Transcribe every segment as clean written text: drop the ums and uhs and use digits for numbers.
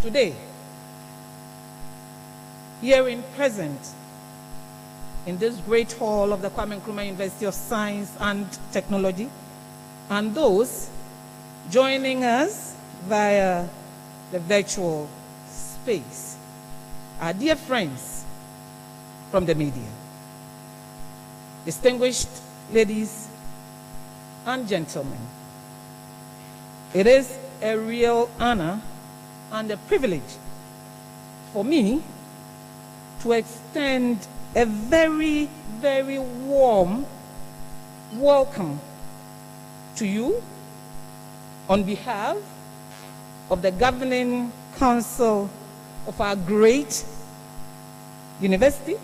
today, here in present, in this great hall of the Kwame Nkrumah University of Science and Technology, and those joining us via the virtual space, our dear friends from the media, distinguished ladies and gentlemen. It is a real honor and a privilege for me to extend a very, very warm welcome to you on behalf of the governing council of our great university,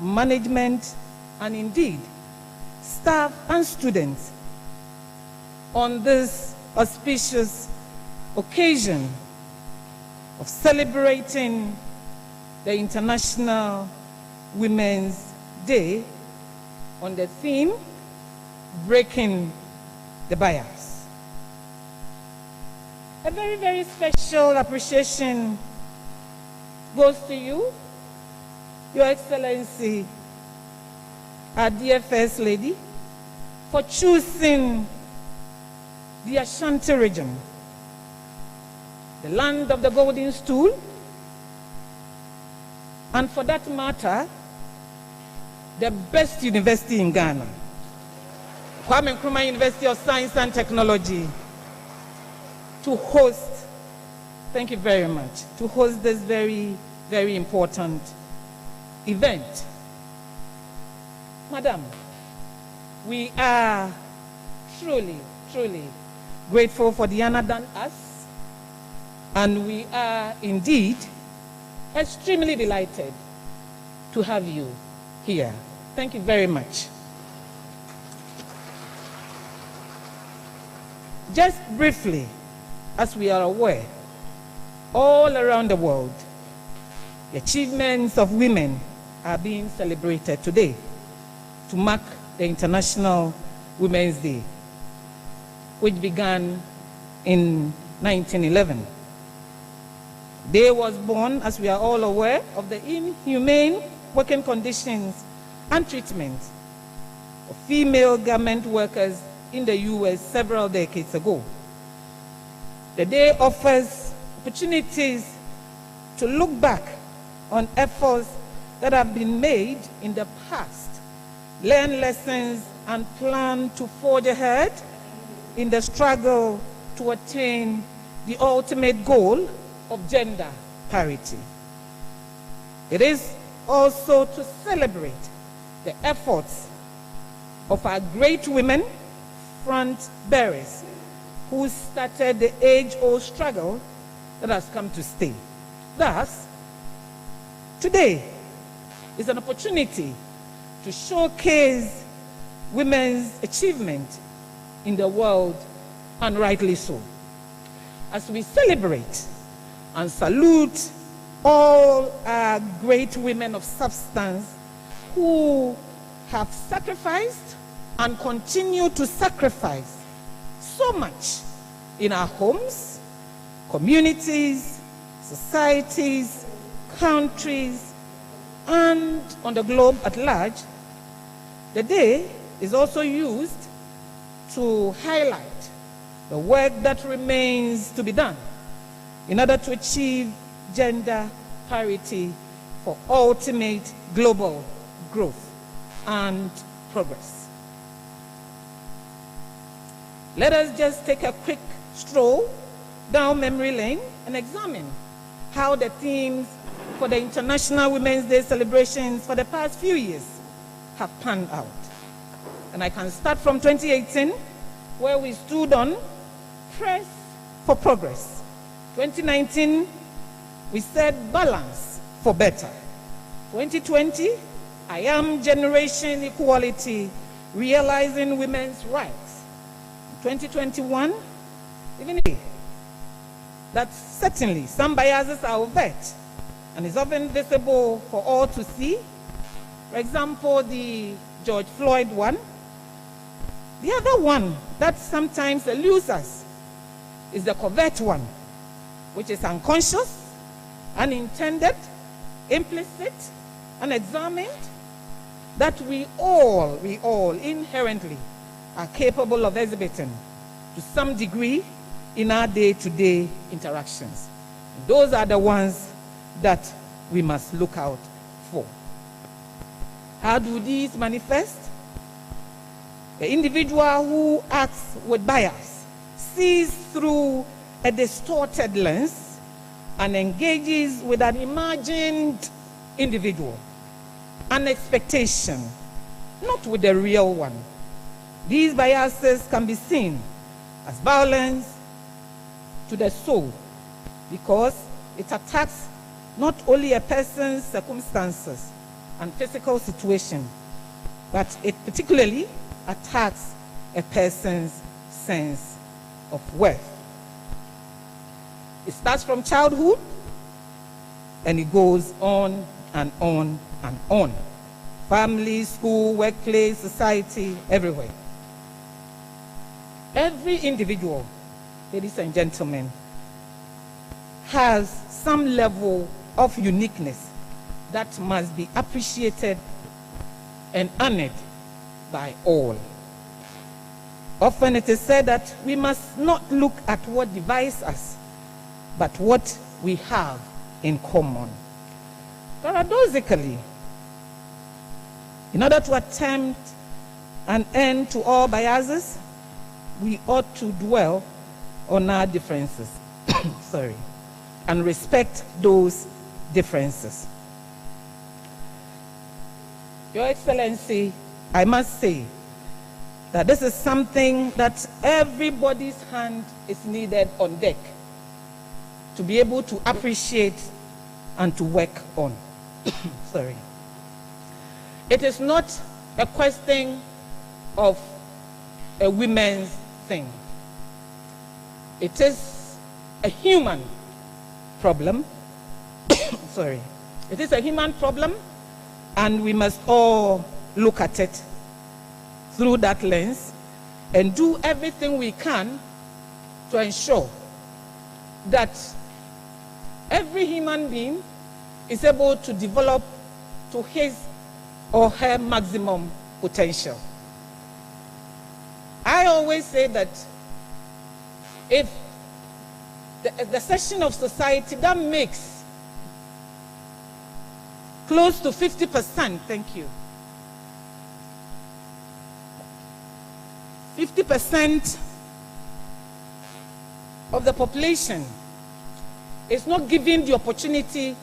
management, and indeed staff and students on this auspicious occasion of celebrating the International Women's Day on the theme, Breaking the Bias. A very, very special appreciation goes to you, Your Excellency, our dear First Lady, for choosing the Ashanti region, the land of the golden stool, and for that matter, the best university in Ghana, Kwame Nkrumah University of Science and Technology, to host, thank you very much, to host this very, very important event. Madam, we are truly, truly grateful for the honor done us, and we are indeed extremely delighted to have you here. Thank you very much. Just briefly, as we are aware, all around the world, the achievements of women are being celebrated today to mark the International Women's Day, which began in 1911. Day was born, as we are all aware, of the inhumane working conditions and treatment of female garment workers in the US several decades ago. The day offers opportunities to look back on efforts that have been made in the past, learn lessons, and plan to forge ahead in the struggle to attain the ultimate goal of gender parity. It is also to celebrate the efforts of our great women front bearers who started the age-old struggle that has come to stay. Thus, today is an opportunity to showcase women's achievement in the world, and rightly so. As we celebrate and salute all our great women of substance who have sacrificed and continue to sacrifice so much in our homes, communities, societies, countries, and on the globe at large, the day is also used to highlight the work that remains to be done in order to achieve gender parity for ultimate global growth and progress. Let us just take a quick stroll down memory lane and examine how the themes for the International Women's Day celebrations for the past few years have panned out. And I can start from 2018, where we stood on Press for Progress. 2019, we said balance for better. 2020, I am generation equality, realizing women's rights. 2021, even that certainly some biases are overt and is often visible for all to see. For example, the George Floyd one. The other one that sometimes eludes us is the covert one, which is unconscious, unintended, implicit, unexamined, that we all inherently are capable of exhibiting to some degree in our day-to-day interactions. Those are the ones that we must look out for. How do these manifest? The individual who acts with bias sees through a distorted lens and engages with an imagined individual, an expectation, not with the real one. These biases can be seen as violence to the soul because it attacks not only a person's circumstances and physical situation, but it particularly attacks a person's sense of worth. It starts from childhood and it goes on and on and on. Family, school, workplace, society, everywhere. Every individual, ladies and gentlemen, has some level of uniqueness that must be appreciated and honored by all. Often it is said that we must not look at what divides us, but what we have in common. Paradoxically, in order to attempt an end to all biases, we ought to dwell on our differences, and respect those differences. Your Excellency, I must say that this is something that everybody's hand is needed on deck to be able to appreciate and to work on. It is not a question of a women's thing. It is a human problem. It is a human problem, and we must all look at it through that lens and do everything we can to ensure that every human being is able to develop to his or her maximum potential. I always say that if the section of society that makes close to 50%, 50% of the population is not given the opportunity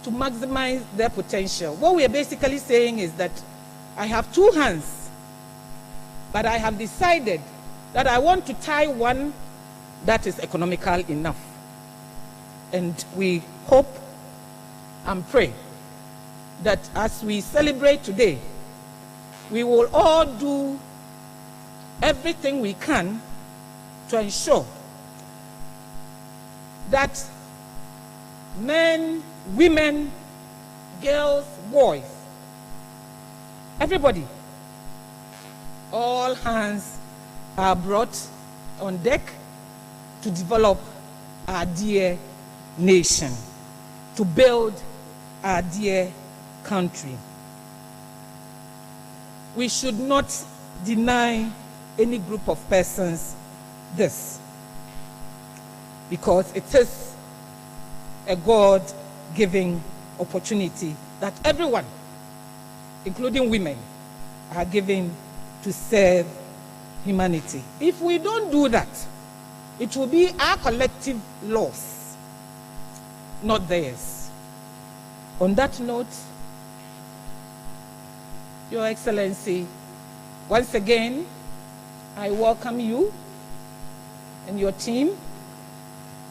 to maximize their potential. What we are basically saying is that I have two hands, but I have decided that I want to tie one that is economical enough. And we hope and pray that as we celebrate today, we will all do everything we can to ensure that men, women, girls, boys, everybody, all hands are brought on deck to develop our dear nation, to build our dear country. We should not deny any group of persons this, because it is a God-given opportunity that everyone, including women, are given to serve humanity. If we don't do that, it will be our collective loss, not theirs. On that note, Your Excellency, once again, I welcome you and your team,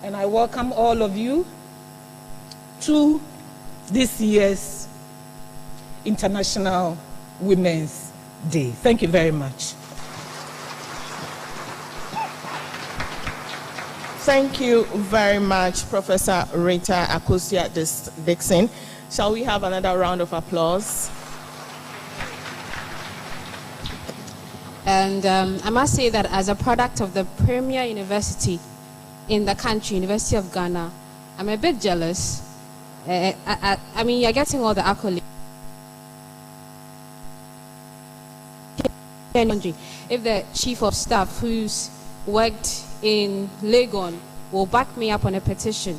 and I welcome all of you to this year's International Women's Day. Thank you very much. Thank you very much, Professor Rita Akosua-Dixon. Shall we have another round of applause? And I must say that as a product of the premier university in the country, University of Ghana. I'm a bit jealous. I mean, you're getting all the accolades. If the chief of staff who's worked in Legon will back me up on a petition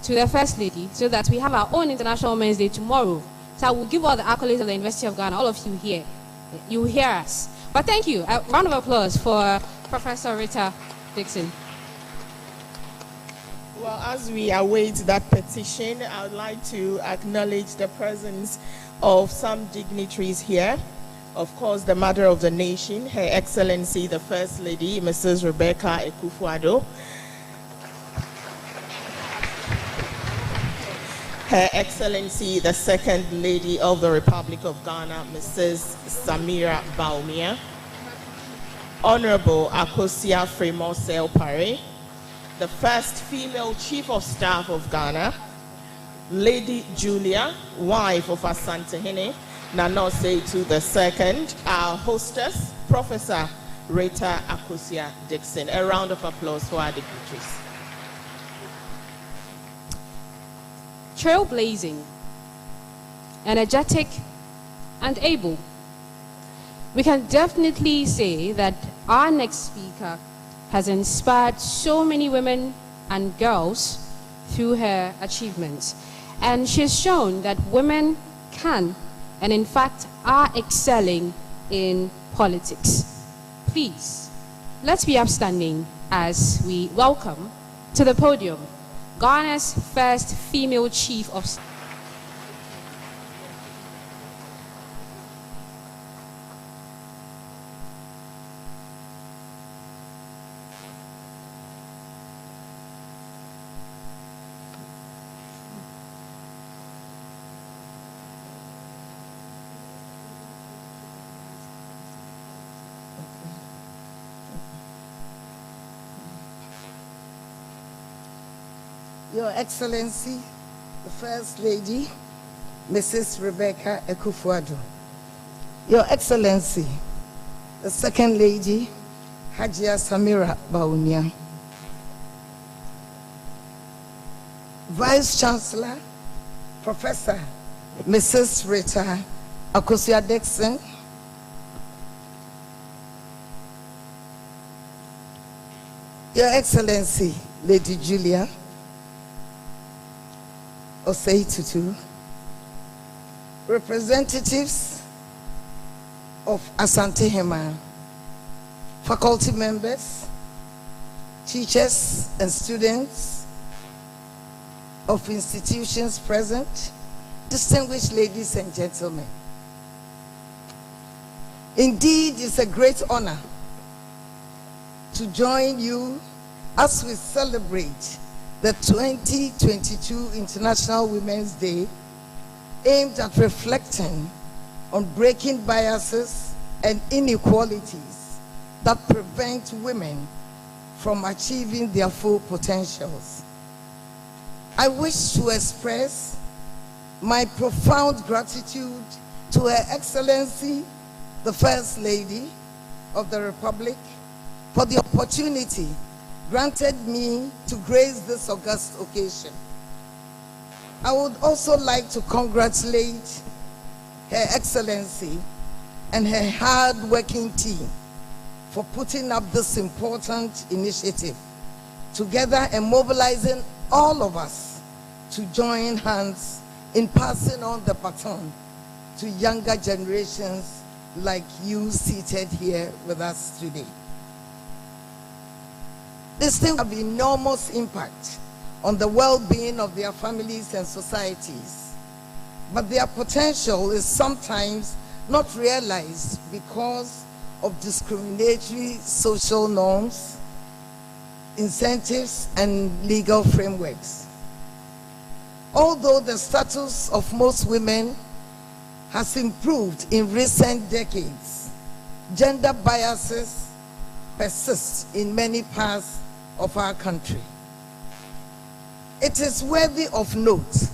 to the First Lady so that we have our own International Women's Day tomorrow. So I will give all the accolades of the University of Ghana, all of you here. You will hear us. But thank you. A round of applause for Professor Rita Dixon. Well, as we await that petition, I would like to acknowledge the presence of some dignitaries here. Of course, the Mother of the Nation, Her Excellency, the First Lady, Mrs. Rebecca Akufo-Addo. Her Excellency, the Second Lady of the Republic of Ghana, Mrs. Samira Baumia. Honorable Akosia Fremosel Pare, the first female Chief of Staff of Ghana. Lady Julia, wife of Asantehene Nanose to the second, our hostess, Professor Rita Akosia Dixon. A round of applause for our dignitaries. Trailblazing, energetic, and able. We can definitely say that our next speaker has inspired so many women and girls through her achievements. And she has shown that women can, and in fact are excelling in politics. Please, let's be upstanding as we welcome to the podium Ghana's first female Chief of Staff. Your Excellency, the First Lady, Mrs. Rebecca Akufo-Addo. Your Excellency, the Second Lady, Hajia Samira Baumia. Vice Chancellor, Professor Mrs. Rita Akosia Dixon. Your Excellency, Lady Julia Osei Tutu, representatives of Asantehene, faculty members, teachers and students of institutions present, distinguished ladies and gentlemen. Indeed, it's a great honor to join you as we celebrate the 2022 International Women's Day, aimed at reflecting on breaking biases and inequalities that prevent women from achieving their full potentials. I wish to express my profound gratitude to Her Excellency, the First Lady of the Republic, for the opportunity granted me to grace this august occasion. I would also like to congratulate Her Excellency and her hard-working team for putting up this important initiative together and mobilizing all of us to join hands in passing on the baton to younger generations like you seated here with us today. These things have enormous impact on the well-being of their families and societies, but their potential is sometimes not realized because of discriminatory social norms, incentives, and legal frameworks. Although the status of most women has improved in recent decades, gender biases persist in many parts of our country. It is worthy of note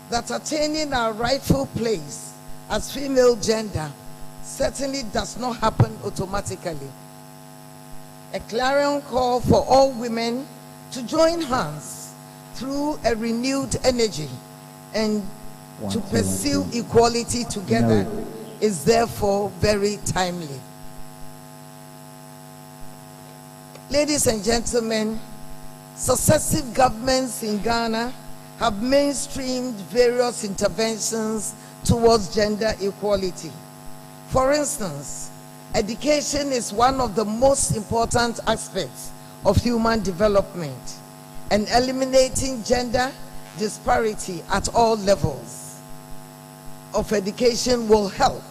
that attaining our rightful place as female gender certainly does not happen automatically. A clarion call for all women to join hands through a renewed energy and to pursue equality together is therefore very timely. Ladies and gentlemen, successive governments in Ghana have mainstreamed various interventions towards gender equality. For instance, education is one of the most important aspects of human development, and eliminating gender disparity at all levels of education will help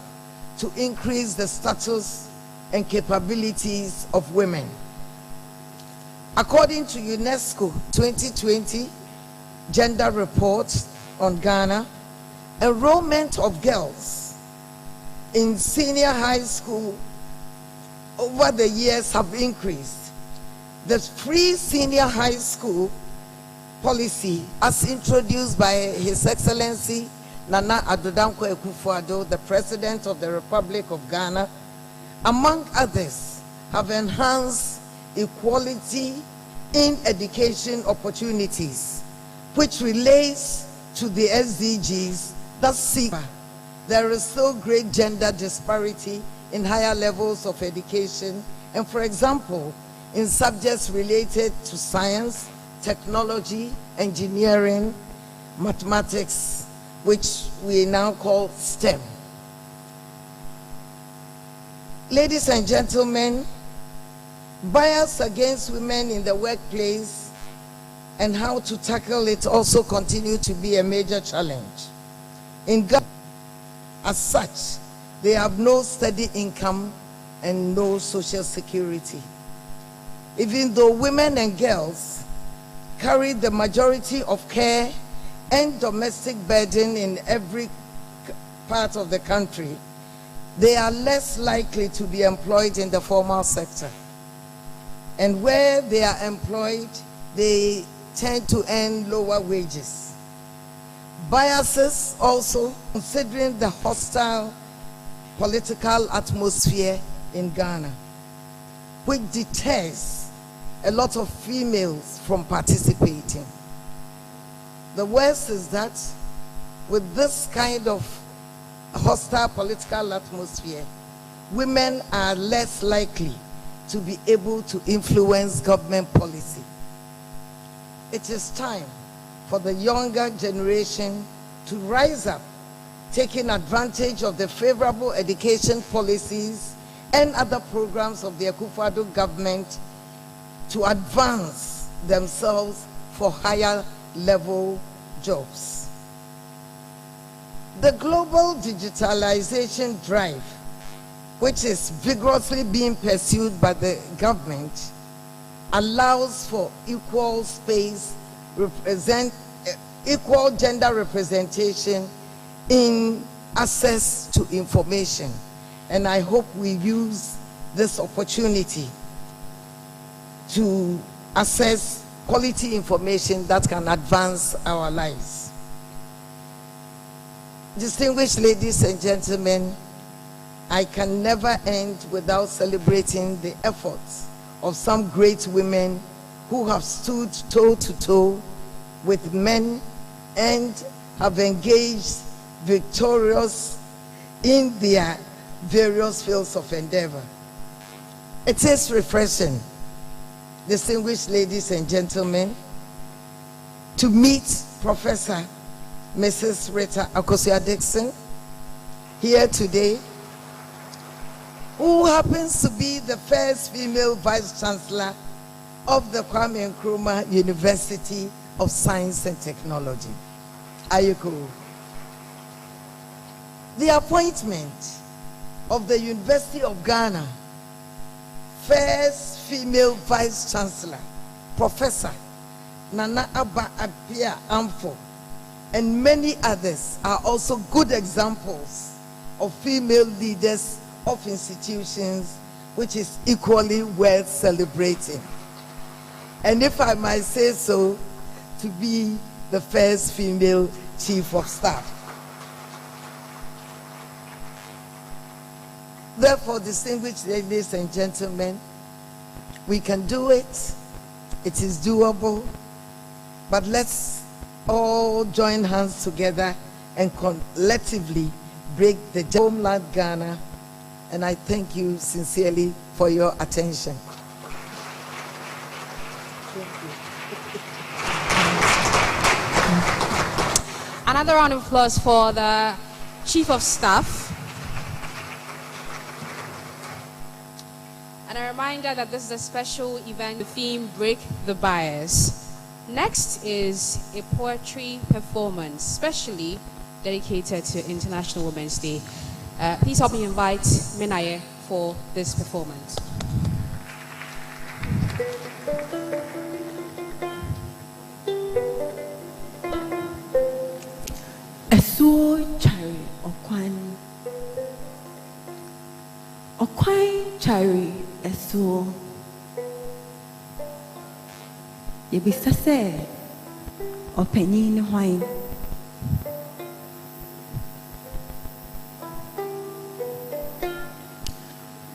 to increase the status and capabilities of women. According to UNESCO 2020 Gender Report on Ghana, enrollment of girls in senior high school over the years have increased. The free senior high school policy, as introduced by His Excellency Nana Addo Dankwa Akufo-Addo, the President of the Republic of Ghana, among others, have enhanced equality in education opportunities, which relates to the SDGs that seek. There is still great gender disparity in higher levels of education, and for example, in subjects related to science, technology, engineering, mathematics, which we now call STEM. Ladies and gentlemen, bias against women in the workplace and how to tackle it also continue to be a major challenge. In Ghana, as such, they have no steady income and no social security. Even though women and girls carry the majority of care and domestic burden in every part of the country, they are less likely to be employed in the formal sector. And where they are employed, they tend to earn lower wages. Biases also, considering the hostile political atmosphere in Ghana, which deters a lot of females from participating. The worst is that with this kind of hostile political atmosphere, women are less likely to be able to influence government policy. It is time for the younger generation to rise up, taking advantage of the favorable education policies and other programs of the Akufo-Addo government to advance themselves for higher level jobs. The global digitalization drive, which is vigorously being pursued by the government, allows for equal gender representation in access to information. And I hope we use this opportunity to access quality information that can advance our lives. Distinguished ladies and gentlemen, I can never end without celebrating the efforts of some great women who have stood toe to toe with men and have engaged victorious in their various fields of endeavor. It is refreshing, distinguished ladies and gentlemen, to meet Professor Mrs. Rita Akosua-Dickson here today, who happens to be the first female Vice Chancellor of the Kwame Nkrumah University of Science and Technology. Ayeko. The appointment of the University of Ghana first female Vice Chancellor, Professor Nana Aba Apia Amfo, and many others are also good examples of female leaders of institutions, which is equally worth celebrating. And if I might say so, to be the first female Chief of Staff. Therefore, distinguished ladies and gentlemen, we can do it. It is doable, but let's all join hands together and collectively break the homeland Ghana. And I thank you sincerely for your attention. Another round of applause for the Chief of Staff. And a reminder that this is a special event, the theme Break the Bias. Next is a poetry performance, specially dedicated to International Women's Day. Please help me invite Menaye for this performance. Okwan chari esuo yebisa se opanyin ne hwan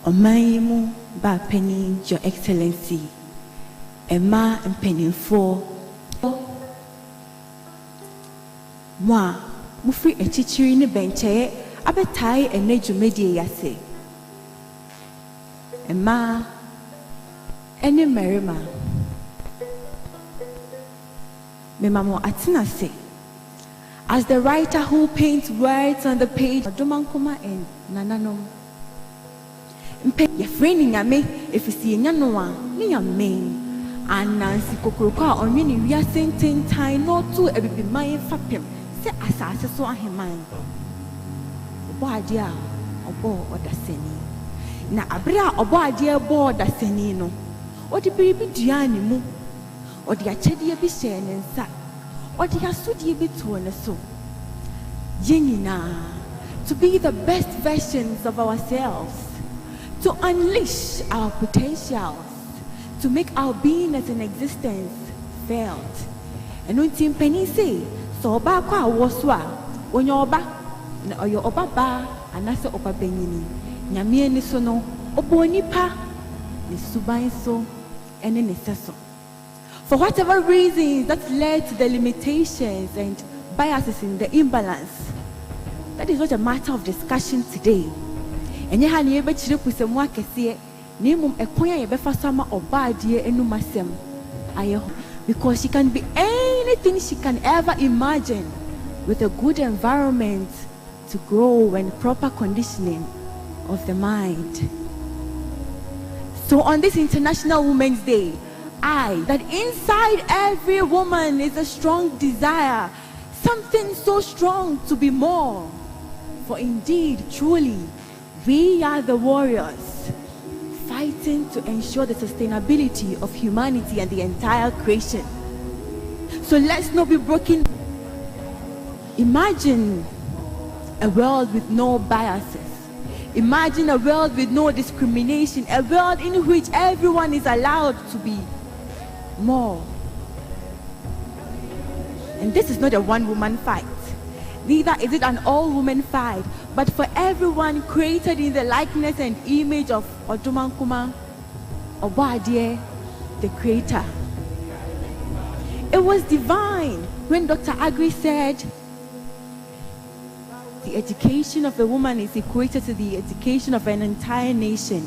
omanyimu ba panyin your excellency ema mpanimfo mwa mufri echichiri ne benche abetai enejumedie yase Emma, any merima. Me mamo atina say, as the writer who paints words on the page, Omanfm and Nananom. Mpe ye freni nyame efisi nyanoa ni nyame anansi kokoroka onwini wia sententan no to ebibiman fapem se asase so aheman. Obo ade a obo odaseni. Na abra obo ade board aseni no odi biribi duane mu odi achede bi hye ne nsa odi asodie bi to ne so yenina to be the best versions of ourselves, to unleash our potentials, to make our being as an existence felt. And when Tim Penny say so ba kwa wo so a onye oba na oyo oba ba anase oba benyini nyame ni so no obo nipa ni suban so ene ne seso. For whatever reasons that led to the limitations and biases in the imbalance, that is not a matter of discussion today. And you have never chiri kusemu akese nemum ekwan ye befa sama obadie enumasem aye because she can be anything she can ever imagine with a good environment to grow and proper conditioning of the mind. So on this International Women's Day, that inside every woman is a strong desire, something so strong to be more. For indeed, truly, we are the warriors fighting to ensure the sustainability of humanity and the entire creation. So let's not be broken. Imagine a world with no biases. Imagine a world with no discrimination, a world in which everyone is allowed to be more. And this is not a one-woman fight. Neither is it an all-woman fight, but for everyone created in the likeness and image of Omanfm, Obadie, the Creator. It was divine when Dr. Agri said, the education of a woman is equated to the education of an entire nation.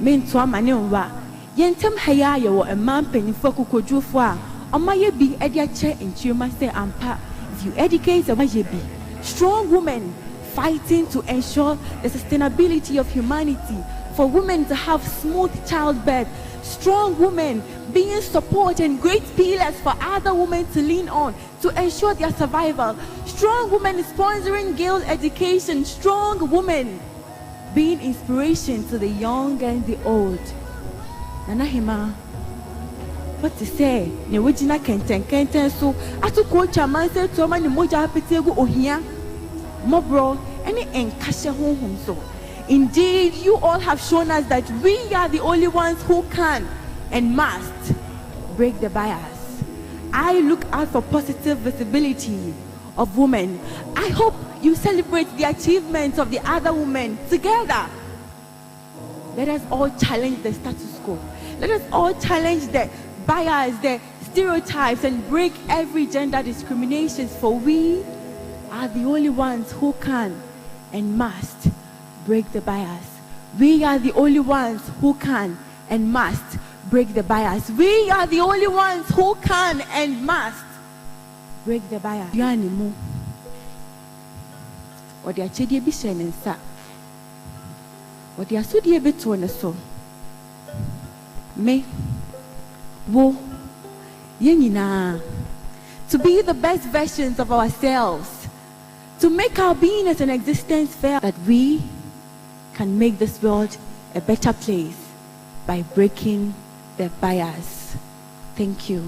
Yentem haya yo a man penifo kukodrufwa omaye bi ediache nchirma say ampa. If you educate a be strong women fighting to ensure the sustainability of humanity, for women to have smooth childbirth, strong women being support and great pillars for other women to lean on to ensure their survival, strong women sponsoring girls' education, strong women being inspiration to the young and the old. Nana Hima, what to say? Ne wajina kenten so atu coach a man said to man moja petegu ohia mobro any enkashe home so. Indeed, you all have shown us that we are the only ones who can and must break the bias. I look out for positive visibility of women. I hope you celebrate the achievements of the other women together. Let us all challenge the status quo. Let us all challenge the bias, the stereotypes, and break every gender discrimination, for we are the only ones who can and must break the bias. We are the only ones who can and must break the bias. We are the only ones who can and must break the bias. Yanimu. What the achedi bi shenensa. What the asudi bi to ne so. Me. Wo. Yenina. To be the best versions of ourselves. To make our being as an existence fair, that we can make this world a better place by breaking the bias. Thank you.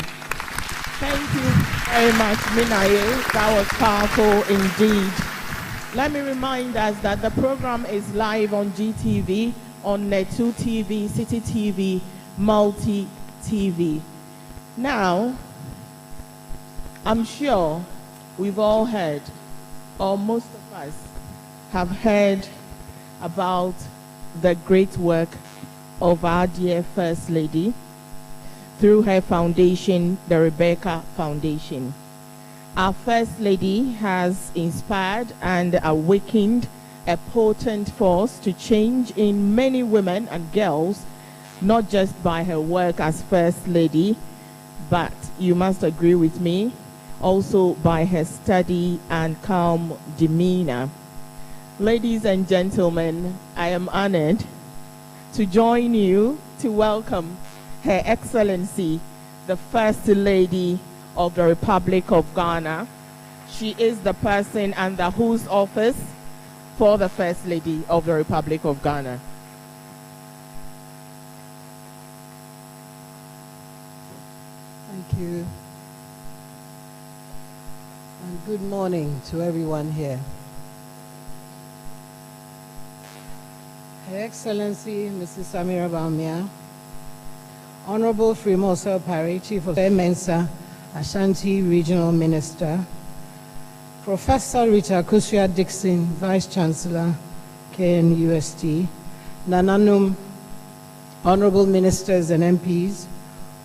Thank you very much, Minaye. That was powerful indeed. Let me remind us that the program is live on GTV, on Netu TV, City TV, Multi TV. Now, I'm sure we've all heard, or most of us have heard, about the great work of our dear First Lady through her foundation, the Rebecca Foundation. Our First Lady has inspired and awakened a potent force to change in many women and girls, not just by her work as First Lady, but you must agree with me, also by her steady and calm demeanor. Ladies and gentlemen, I am honored to join you to welcome Her Excellency, the First Lady of the Republic of Ghana. She is the person under whose office for the First Lady of the Republic of Ghana. Thank you. And good morning to everyone here. Her Excellency, Mrs. Samira Bawumia, Honorable Fremosel Parry, Chief of Mensa, Ashanti Regional Minister, Professor Rita Kusua Dixon, Vice Chancellor, KNUST, Nananum, Honorable Ministers and MPs,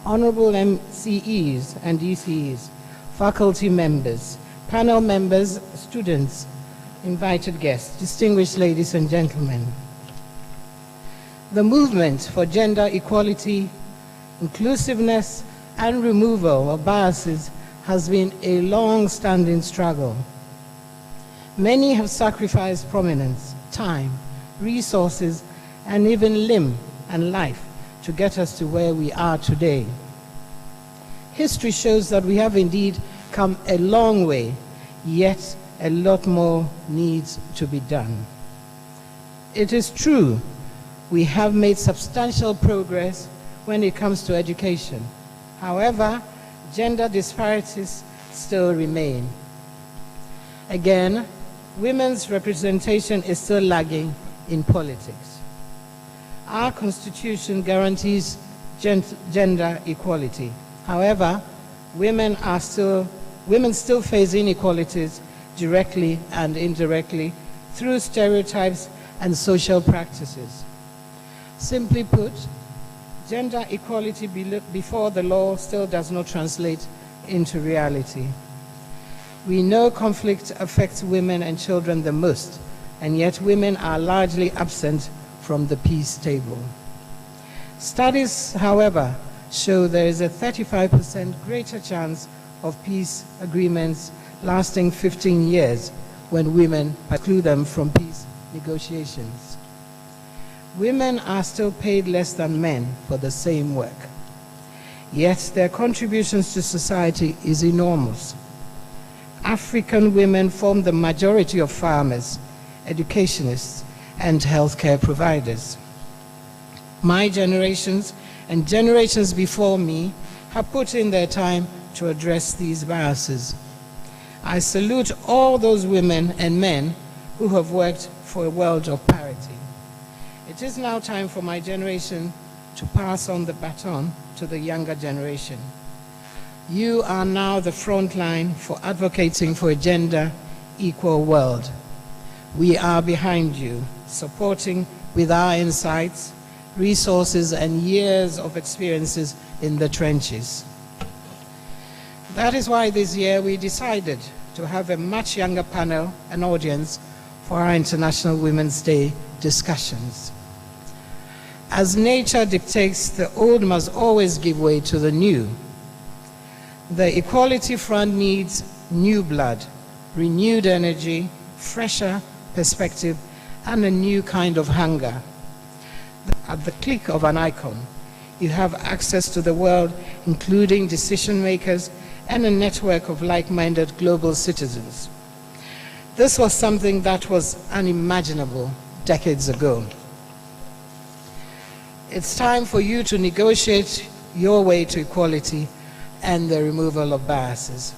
Honorable MCEs and DCEs, faculty members, panel members, students, invited guests, distinguished ladies and gentlemen. The movement for gender equality, inclusiveness, and removal of biases has been a long-standing struggle. Many have sacrificed prominence, time, resources, and even limb and life to get us to where we are today. History shows that we have indeed come a long way, yet a lot more needs to be done. It is true, we have made substantial progress when it comes to education. However, gender disparities still remain. Again, women's representation is still lagging in politics. Our Constitution guarantees gender equality. However, women still face inequalities directly and indirectly through stereotypes and social practices. Simply put, gender equality before the law still does not translate into reality. We know conflict affects women and children the most, and yet women are largely absent from the peace table. Studies, however, show there is a 35% greater chance of peace agreements lasting 15 years when women exclude them from peace negotiations. Women are still paid less than men for the same work, yet their contributions to society is enormous. African women form the majority of farmers, educationists, and healthcare providers. My generations and generations before me have put in their time to address these biases. I salute all those women and men who have worked for a world of parity. It is now time for my generation to pass on the baton to the younger generation. You are now the front line for advocating for a gender equal world. We are behind you, supporting with our insights, resources, and years of experiences in the trenches. That is why this year we decided to have a much younger panel and audience for our International Women's Day discussions. As nature dictates, the old must always give way to the new. The Equality Front needs new blood, renewed energy, fresher perspective, and a new kind of hunger. At the click of an icon, you have access to the world, including decision makers and a network of like-minded global citizens. This was something that was unimaginable decades ago. It's time for you to negotiate your way to equality and the removal of biases.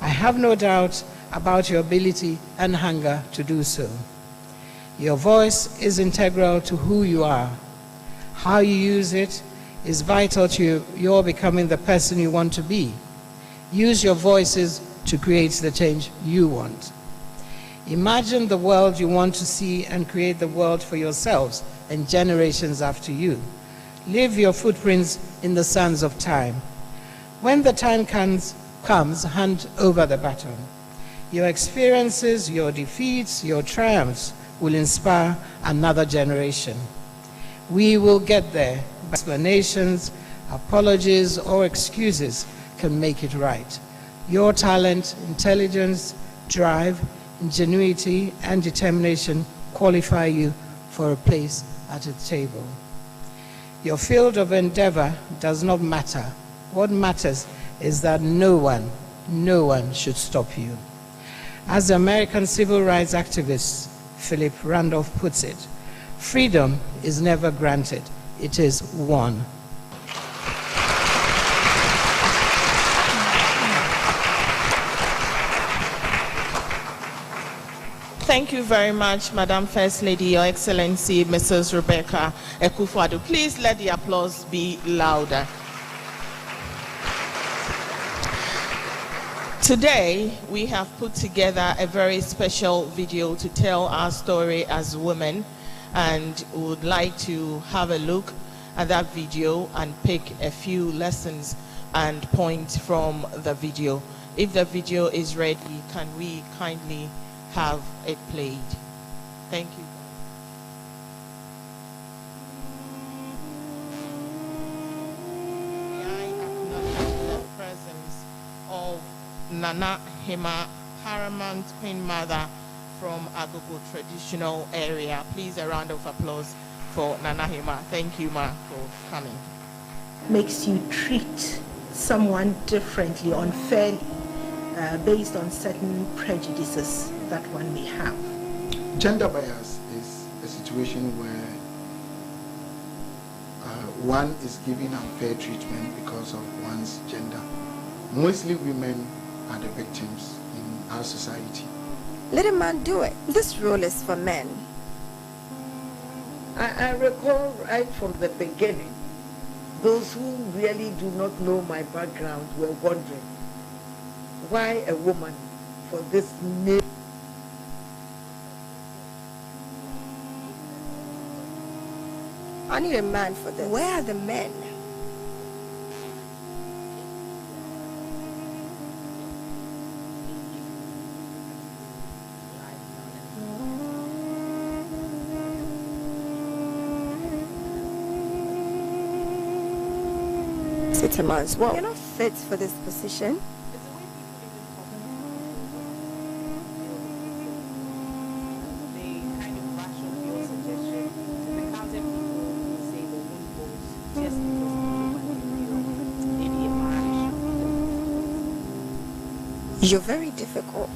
I have no doubt about your ability and hunger to do so. Your voice is integral to who you are. How you use it is vital to your becoming the person you want to be. Use your voices to create the change you want. Imagine the world you want to see and create the world for yourselves and generations after you. Leave your footprints in the sands of time. When the time comes, hand over the baton. Your experiences, your defeats, your triumphs will inspire another generation. We will get there. Explanations, apologies, or excuses can make it right. Your talent, intelligence, drive, ingenuity, and determination qualify you for a place at the table. Your field of endeavor does not matter. What matters is that no one should stop you. As the American civil rights activist Philip Randolph puts it, freedom is never granted, it is won. Thank you very much, Madam First Lady, Your Excellency, Mrs. Rebecca Ekufuado. Please let the applause be louder. Today, we have put together a very special video to tell our story as women, and would like to have a look at that video and pick a few lessons and points from the video. If the video is ready, can we kindly have it played? Thank you. I acknowledge the presence of Nana Hima, Paramount Queen Mother from Agogo traditional area. Please, a round of applause for Nana Hima. Thank you, Ma, for coming. Makes you treat someone differently, unfairly, based on certain prejudices that one may have. Gender bias is a situation where one is given unfair treatment because of one's gender. Mostly women are the victims in our society. Let a man do it. This role is for men. I recall right from the beginning, those who really do not know my background were wondering, why a woman for this name? I need a man for this. Where are the men? It's a man's world. You're not fit for this position. You're very difficult.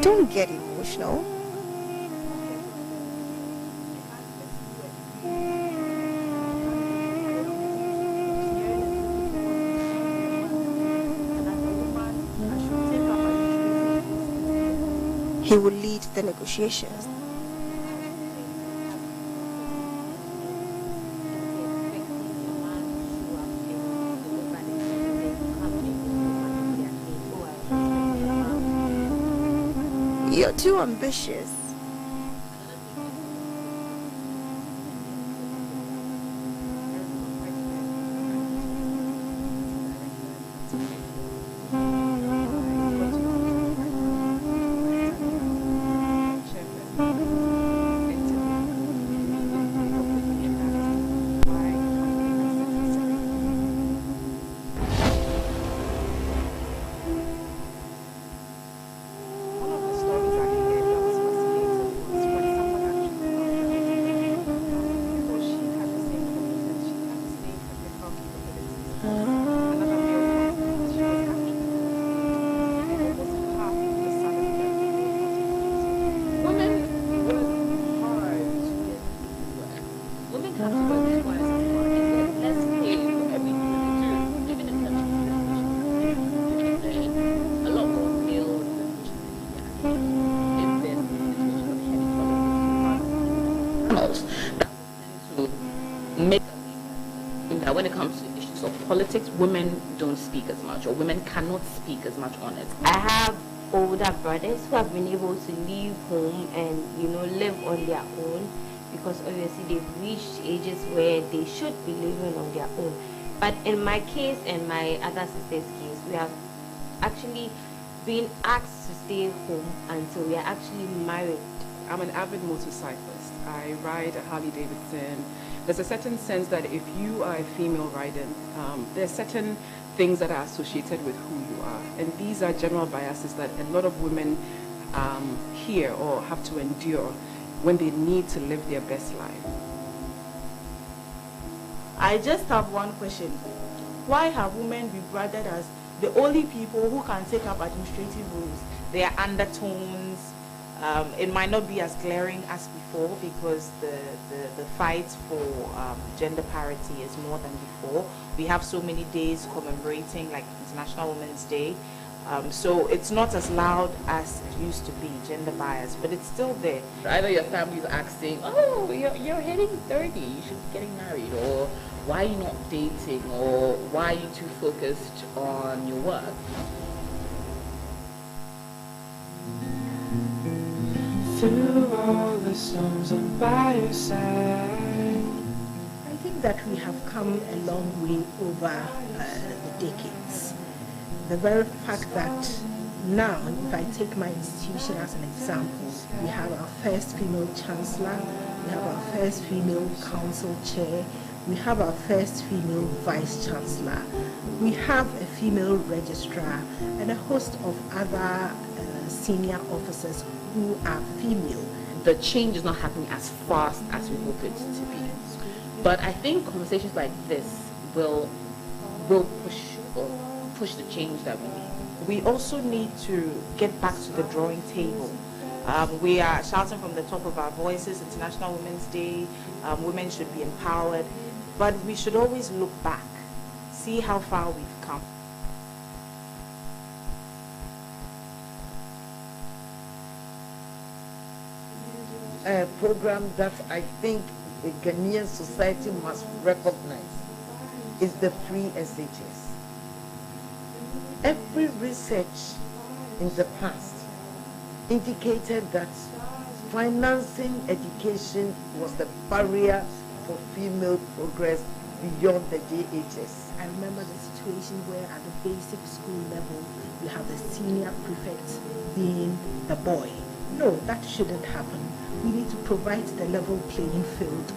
Don't get emotional. He will lead the negotiations. You're too ambitious. When it comes to issues of politics, women don't speak as much, or women cannot speak as much on it. I have older brothers who have been able to leave home and, live on their own, because obviously they've reached ages where they should be living on their own. But in my case and my other sister's case, we have actually been asked to stay home until we are actually married. I'm an avid motorcyclist. I ride a Harley Davidson. There's a certain sense that if you are a female riding, there are certain things that are associated with who you are. And these are general biases that a lot of women hear or have to endure when they need to live their best life. I just have one question. Why have women been branded as the only people who can take up administrative roles? There are undertones. It might not be as glaring as before because the fight for gender parity is more than before. We have so many days commemorating, like International Women's Day. So it's not as loud as it used to be, gender bias, but it's still there. Either your family's asking, oh, you're hitting 30, you should be getting married, or why are you not dating, or why are you too focused on your work? Through all the storms, I'm by your side. I think that we have come a long way over the decades. The very fact that now, if I take my institution as an example, we have our first female chancellor, we have our first female council chair, we have our first female vice chancellor, we have a female registrar, and a host of other senior officers who are female. The change is not happening as fast as we hope it to be. But I think conversations like this will push the change that we need. We also need to get back to the drawing table. We are shouting from the top of our voices, International Women's Day, women should be empowered, but we should always look back, see how far we've come. A program that I think the Ghanaian society must recognize is the free SHS. Every research in the past indicated that financing education was the barrier for female progress beyond the JHS. I remember the situation where at the basic school level, you have the senior prefect being the boy. No, that shouldn't happen. We need to provide the level playing field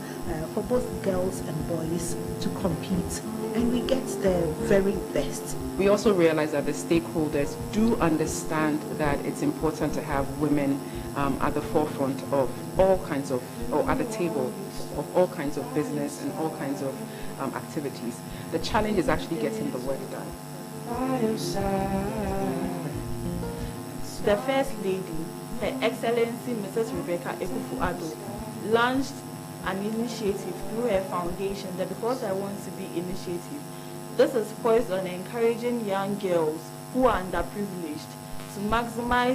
for both girls and boys to compete, and we get the very best. We also realize that the stakeholders do understand that it's important to have women at the forefront of all kinds of, or at the table of all kinds of business and all kinds of activities. The challenge is actually getting the work done. The First Lady, Her Excellency Mrs. Rebecca Ekufu-Addo, launched an initiative through her foundation, the Because I Want to Be initiative. This is poised on encouraging young girls who are underprivileged to maximize